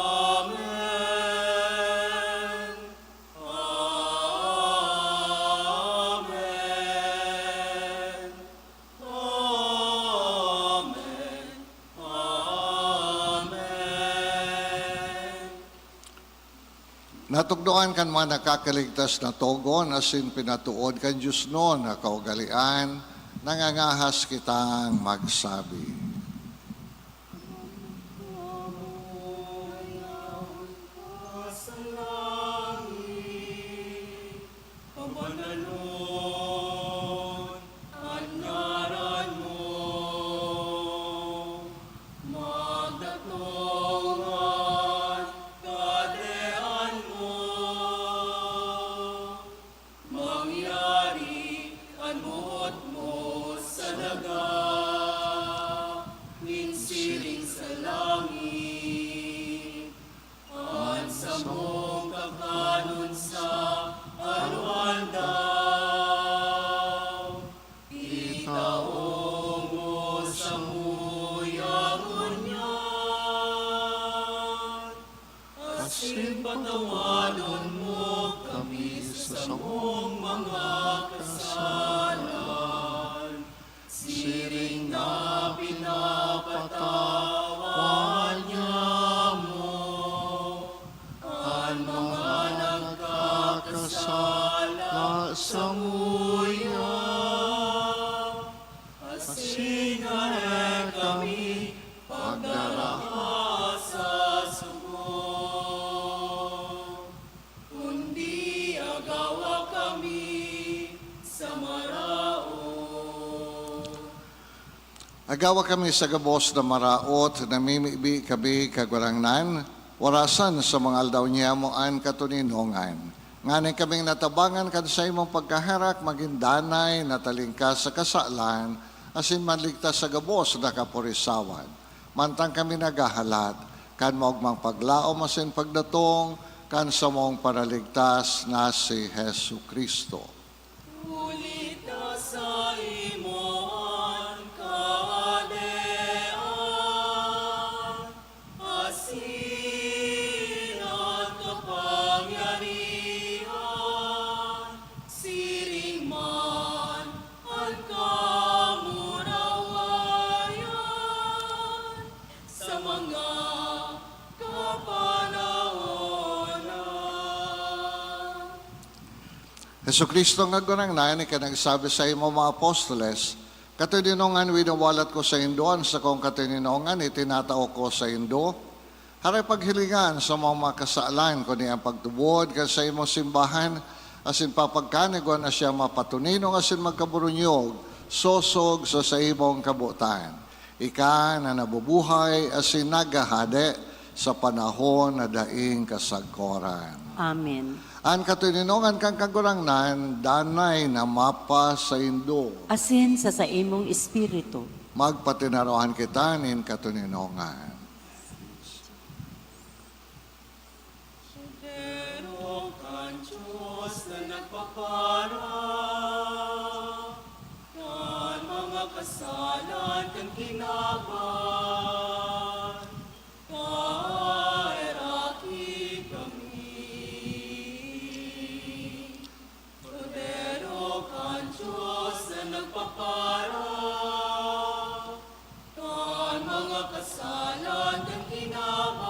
Amen. Amen. Natugdoan kan mga nakakaligtas na togon, asin pinatuod kan Diyos no na kaugalian, nangangahas kitang magsabi. Kamanalon, ang ngaran mo, magdatongan, kadean mo, mangyari ang muot mo sa daga, minsiling sa langit, ang sa mong kakanon sa alwaldaw. Itaong mo sa muyangon niyan, asin patawanon mo kami sa mong mga kasalan. Siring na pinapatawan niya mo ang mga nagkakasala sa muya. Asingahe kami pagdaraha sa sugo. Kundi agawa kami sa marao. Agawa kami sa gabos na maraot, namimibi kabi kagwarangnan, warasan sa mga aldaw niya mo an katuninongan. Nganing kaming natabangan kan sa imong pagkaharak, maging danay, natalingkas sa kasalan, asin manligtas sa gabos na kapurisawan. Mantang kami nagahalat, kan maugmang paglaom asin pagdatong, kan sa mong paraligtas na si Hesu Kristo. Ulit na sa imoan kadean, asin at kapal. Heso Kristo nga gunang na, ni ka nagsabi sa imo mga apostoles, katininongan winawalat ko sa indoan, sa kong katininongan itinatao ko sa indo, haray paghilingan sa mga makasaalan ko niyang pagtubod, ka sa imo simbahan, asin papagkanigwan na siya mapatunino, asin magkaburunyog, sosog sa imong kabutan. Ika na nabubuhay, asin nagahade sa panahon na daing kasagkoran. Amen. An katininongan kang kagurangnan, danay na mapa sa indo. Asin sa imong espiritu. Magpatinarohan kita nin katininongan. Pero kan Diyos na nagpapara, kan mga kasalan kan kinaban, kairaki kami. Pero kan Diyos na nagpapara, kan mga kasalan kan kinaban,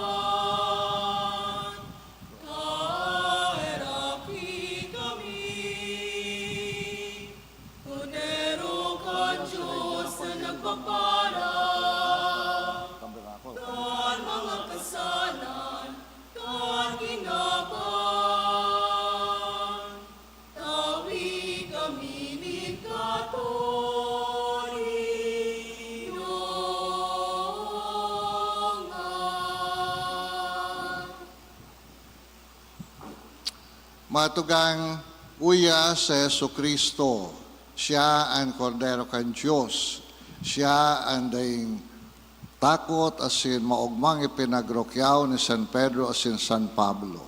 kairapi kami. Kundero ka Diyos na nagpapala, kan mga kasalan, kan kinaban, tawi kami ni katolinongan. Matugang uya sa Yesu Kristo, siya ang kordero kan Diyos, siya ang daing takot asin maugmang ipinagrokyaw ni San Pedro asin San Pablo.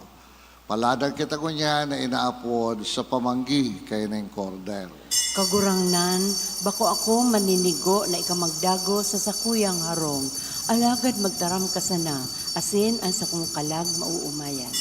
Paladang kita kunya na inaapod sa pamanggi kay ng kordero. Kagurangnan, bako ako maninigo na ikamagdago sa sakuyang harong, alagad magtaram ka sana, asin ang sa kong kalag mauumayan.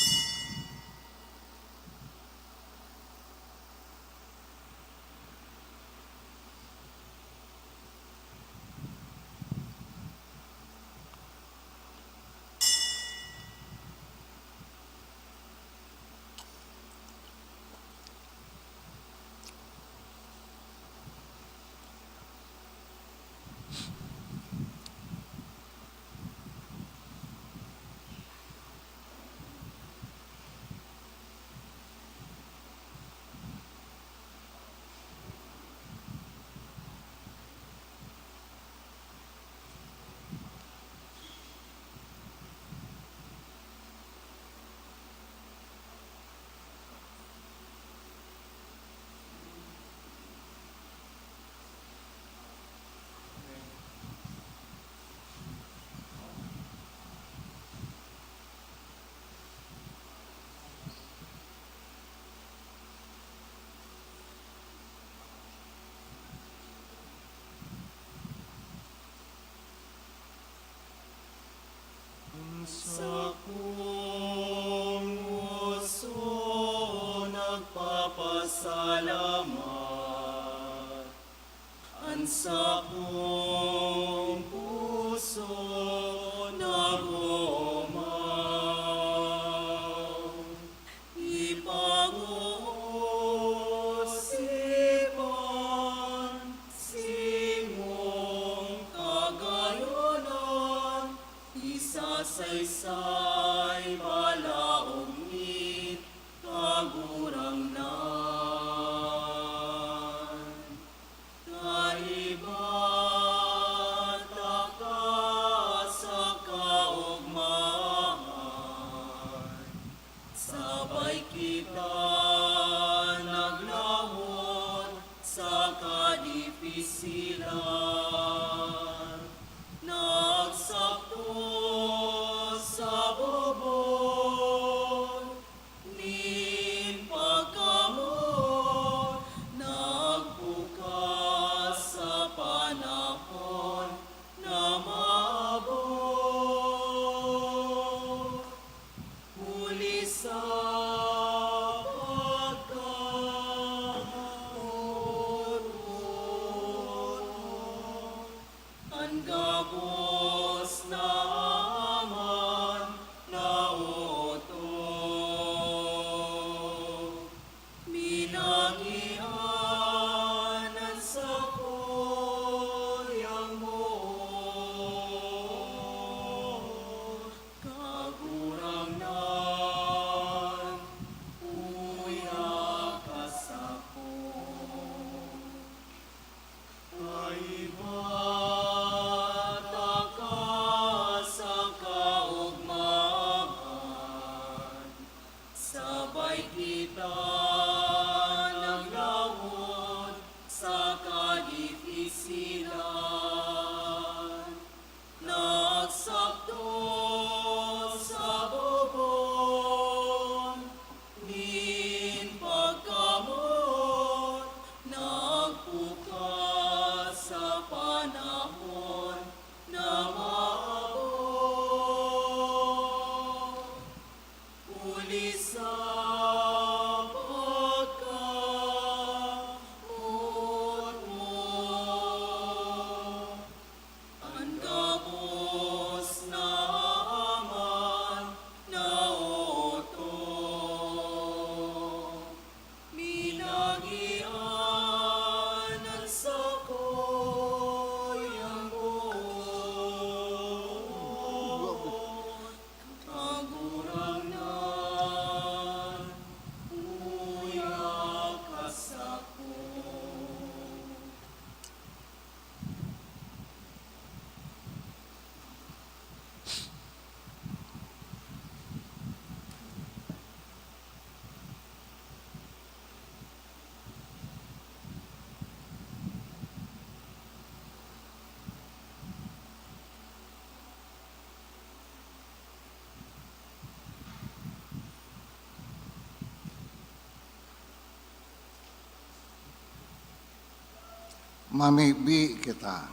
Mamibi kita.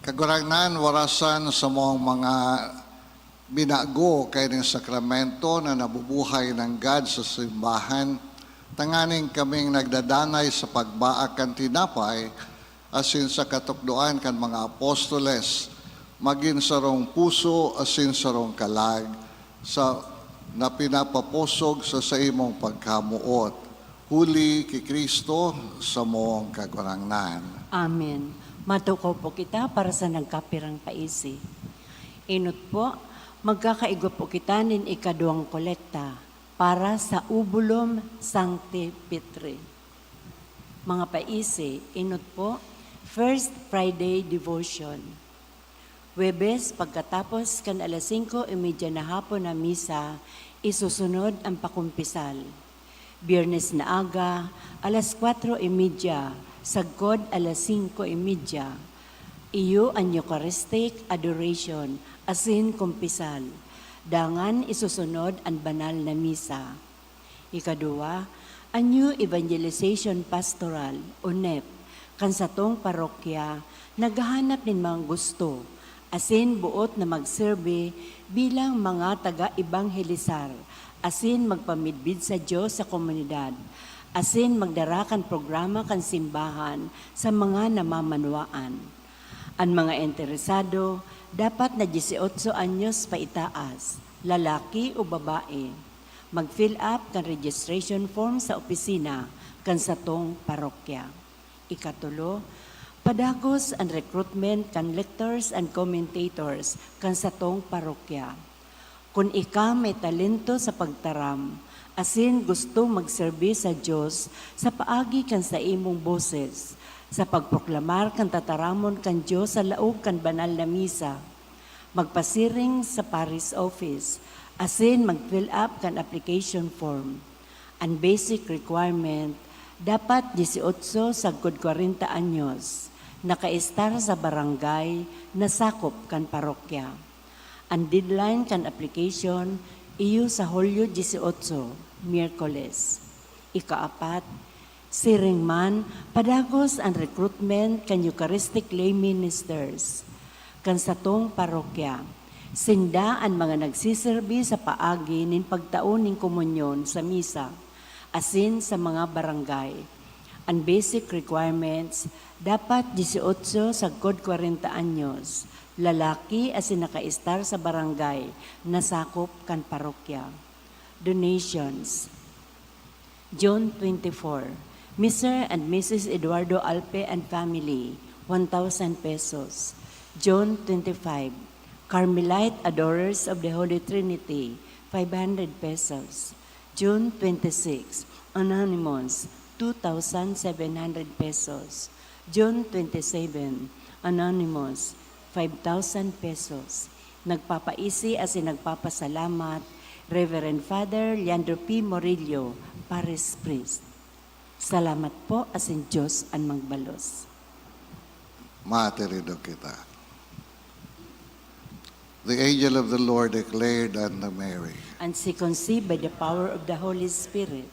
Kagurangnan, warasan sa mga binago kay ng sakramento na nabubuhay ng God sa simbahan, tanganing kaming nagdadanay sa pagbaak kan tinapay, asin sa katukdoan kan mga apostoles, maging sarong puso, asin sarong kalag, sa na pinapaposog sa imong pagkamuot. Huli ki Kristo sa mong kagurangnan. Amen. Matukaw po kita para sa nagkapirang paisi. Inot po, magkakaigo po kita nin ikaduang kolekta para sa Ubulum Sancti Petri. Mga paisi, inot po, First Friday Devotion. Webes, pagkatapos kan alas 5:30 na hapon na misa, isusunod ang pakumpisal. Biyernes na aga, alas 4:30, sagkod alas 5:30, iyo ang Eucharistic Adoration, asin kumpisal. Dangan isusunod ang banal na misa. Ikadua, ang New Evangelization Pastoral, UNEP, kan satong parokya, naghahanap ng mga gusto, asin buot na magserbe bilang mga taga-ibanghelisar, asin magpamidbid sa Diyos sa komunidad, asin magdarakan programa kan simbahan sa mga namamanuaan. Ang mga interesado, dapat na 18 anyos pa itaas, lalaki o babae. Mag-fill up kan registration form sa opisina kan satong parokya. Ikatulo, padagos ang recruitment kan lectors and commentators kan satong parokya. Kung ika may talento sa pagtaram, asin gusto magserbi sa Diyos sa paagi kan sa imong boses, sa pagproklamar kan tataramon kan Diyos sa laog kan banal na misa, magpasiring sa parish office, asin mag-fill up kan application form. Ang basic requirement, dapat 18 sagkod 40 anyos, nakaistar sa barangay na sakop kan parokya. Ang deadline kan application, iyo sa Hulyo 18, Miyerkules. Ikaapat, siring man, padagos ang recruitment kan Eucharistic lay ministers. Kan satong parokya, sinda ang mga nagsiserbi sa paagi nin pagtaon nin komunyon sa misa, asin sa mga barangay. Ang basic requirements, dapat 18 sagkod 40 anyos, lalaki asin nakaistar sa barangay, nasakop kan parokya. Donations. June 24, Mr. and Mrs. Eduardo Alpe and family, 1,000 pesos. June 25, Carmelite Adorers of the Holy Trinity, 500 pesos. June 26, Anonymous, 2,700 pesos. June 27, Anonymous, 5,000 pesos. Nagpapaisi asin nagpapasalamat, Reverend Father Leandro P. Morillo, Parish Priest. Salamat po asin Diyos ang magbalos. Maaterido kita. The angel of the Lord declared unto Mary, And she conceived by the power of the Holy Spirit.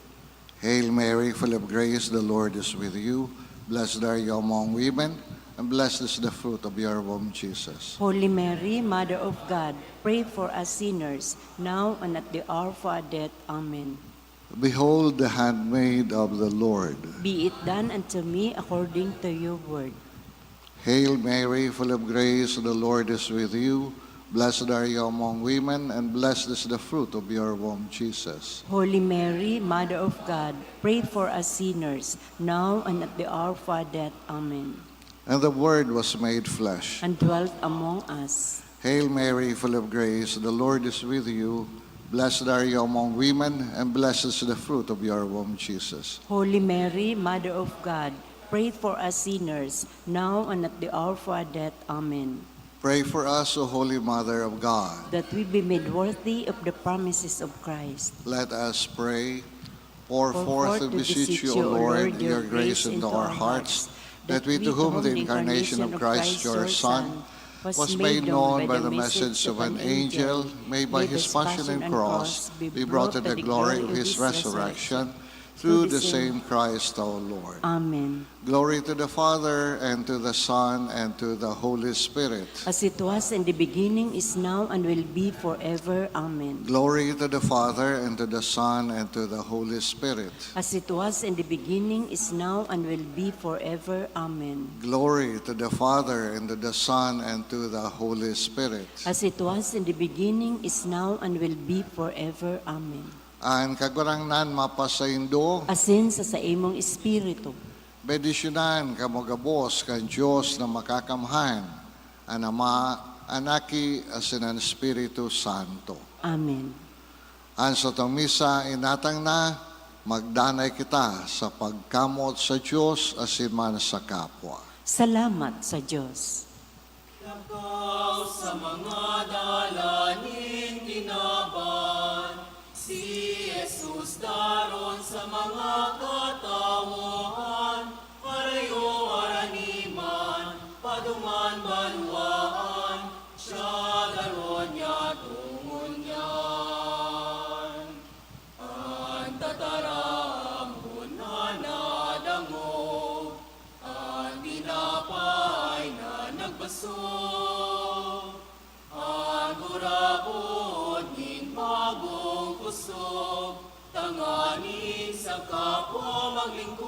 Hail Mary, full of grace, the Lord is with you. Blessed are you among women, and blessed is the fruit of your womb, Jesus. Holy Mary, Mother of God, pray for us sinners, now and at the hour of our death. Amen. Behold the handmaid of the Lord. Be it done unto me according to your word. Hail Mary, full of grace, the Lord is with you. Blessed are you among women, and blessed is the fruit of your womb, Jesus. Holy Mary, Mother of God, pray for us sinners, now and at the hour of our death. Amen. And the Word was made flesh. And dwelt among us. Hail Mary, full of grace, the Lord is with you. Blessed are you among women, and blessed is the fruit of your womb, Jesus. Holy Mary, Mother of God, pray for us sinners, now and at the hour of our death. Amen. Pray for us, O Holy Mother of God. That we be made worthy of the promises of Christ. Let us pray. Pour forth, we beseech you, O Lord, your grace into our hearts, that we to whom the incarnation of Christ, your Son, was made known by the message of an angel, may by his passion and cross be brought to the glory of his resurrection, through the same Christ our Lord. Amen. Glory to the Father, and to the Son, and to the Holy Spirit. As it was in the beginning, is now, and will be forever. Amen. Glory to the Father, and to the Son, and to the Holy Spirit. As it was in the beginning, is now, and will be forever. Amen. Glory to the Father, and to the Son, and to the Holy Spirit. As it was in the beginning, is now, and will be forever. Amen. Ang kagurangnan mapasaindo, Asin sa imong espiritu, bedisyonan kamogabos kan Diyos na makakamhan, ang Ama, Anaki, asin ang Espiritu Santo. Amen. Ang sa tong misa, inatang na, magdanay kita sa pagkamot sa Diyos asin man sa kapwa. Salamat sa Diyos. Lakaw sa mga dalanin kinaban, si Jesus daron sa mga katawhan, parayo araniman, paduman banwaan, siya daron niya tungon niyan. Ang tataramon na nadangog, ang dinapay na nagbasog, ang gurabon ning bagong kusog, tanganin sa kapwa maglingkod.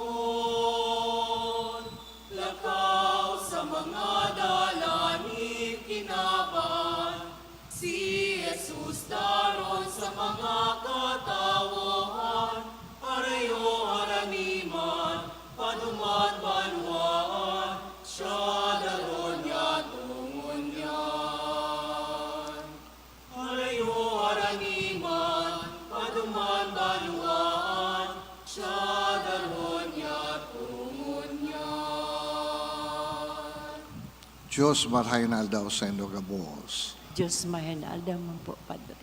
Lakaw sa mga dalanin kinaban, si Jesus daron sa mga katawhan, parayo haraniman, paduman banwaan, siya daron niya tungon niyan. Parayo haraniman, paduman banwaan, siya daron niya tungon niyan. Diyos marhainal daw sa Indogabos. Diyos mahinal damang po, Padre.